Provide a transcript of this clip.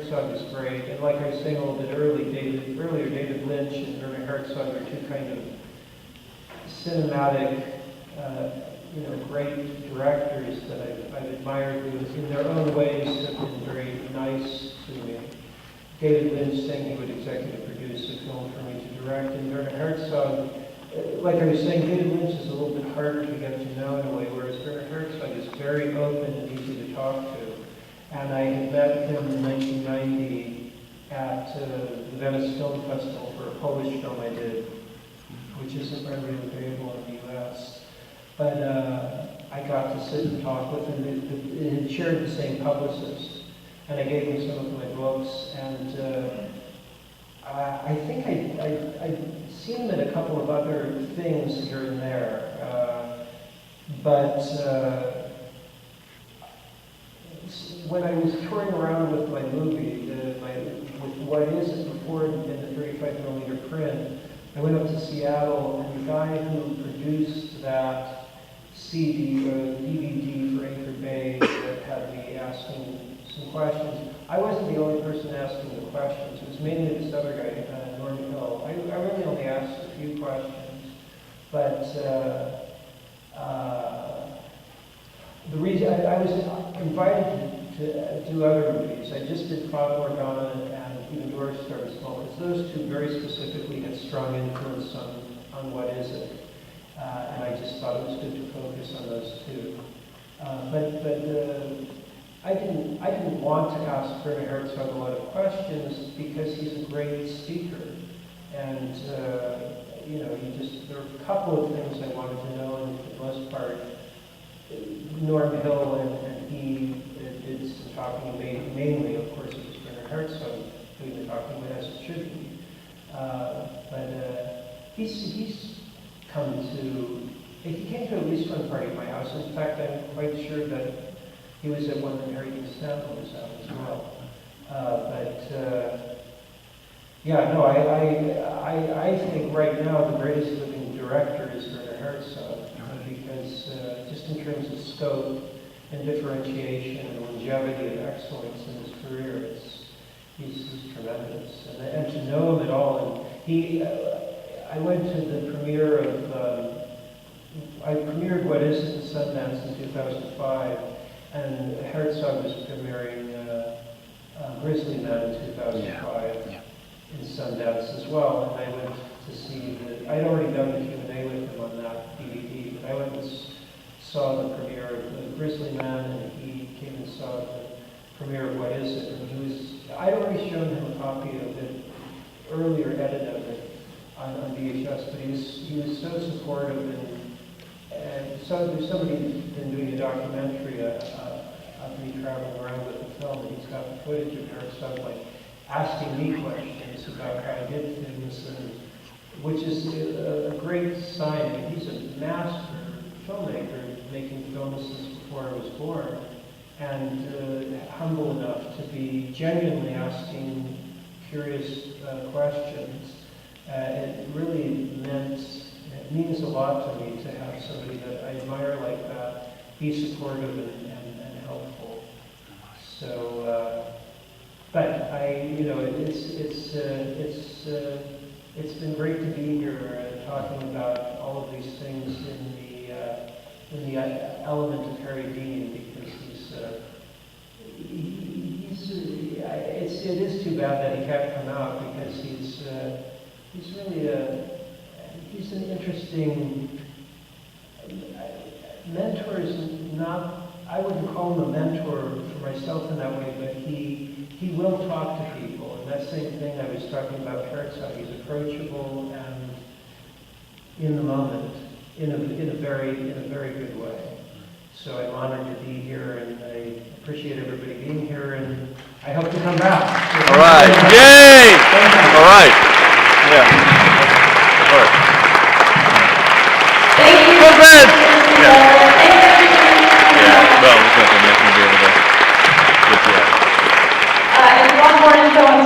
Herzog is great, and like I was saying a little bit earlier, David Lynch and Werner Herzog are two kind of cinematic, great directors that I've admired who, in their own ways, have been very nice to me. David Lynch saying he would executive produce a film for me to direct, and Werner Herzog, like I was saying, David Lynch is a little bit harder to get to know in a way, whereas Werner Herzog is very open and easy to talk to. And I had met him in 1990 at the Venice Film Festival for a Polish film I did, which isn't readily available in the US. But I got to sit and talk with him. It had shared the same publicist, and I gave him some of my books. And I think I'd seen him in a couple of other things here and there. But when I was touring around with my movie, with What Is It, before it had been the 35mm print, I went up to Seattle, and the guy who produced that CD or DVD for Anchor Bay that had me asking some questions. I wasn't the only person asking the questions. It was mainly this other guy, Norm Hill. I really only asked a few questions, but the reason I was invited to do other movies. I just did Father Morgana and Even Doors Started Small, because those two very specifically had strong influence on What Is It. And I just thought it was good to focus on those two. But I didn't want to ask Werner Herzog a lot of questions because he's a great speaker. And there were a couple of things I wanted to know, and for the most part, Norm Hill and he did some talking, mainly, of course, it was Werner Herzog doing the talking, but as it should be. But he's come to, he came to at least one party at my house. In fact, I'm quite sure that he was at one that Harry Dean Stanton was at as well. I think right now the greatest living director is Werner Herzog, because just in terms of scope and differentiation and longevity of excellence in his career, he's tremendous. And to know him at all, and I went to the premiere of, I premiered What Is It in Sundance in 2005, and Herzog was premiering Grizzly Man in 2005 in Sundance as well, and I went to see I'd already done the Q&A with him on that DVD, but I went and saw the premiere of Grizzly Man, and he came and saw the premiere of What Is It, and I'd already shown him a copy of it, earlier edit of it, on VHS, but he was so supportive, and so there's somebody who's been doing a documentary of me traveling around with the film, and he's got the footage of Herzog asking me questions about how I did things, and which is a great sign. I mean, he's a master filmmaker, making films since before I was born, and humble enough to be genuinely asking curious questions. It really means a lot to me to have somebody that I admire like that be supportive and helpful. So, but it's been great to be here talking about all of these things in the element of Harry Dean, because it is too bad that he can't come out, because he's really he's an interesting mentor. Is not, I wouldn't call him a mentor for myself in that way, but he will talk to people, and that same thing I was talking about Herzog. He's approachable and in the moment, in a very good way. So I'm honored to be here, and I appreciate everybody being here, and I hope to come back. All right. Yay! All right. Yeah. All right. Thank you. Well, good. Yeah. Yeah. Well, we're going to make me be able to get you out. And one more info on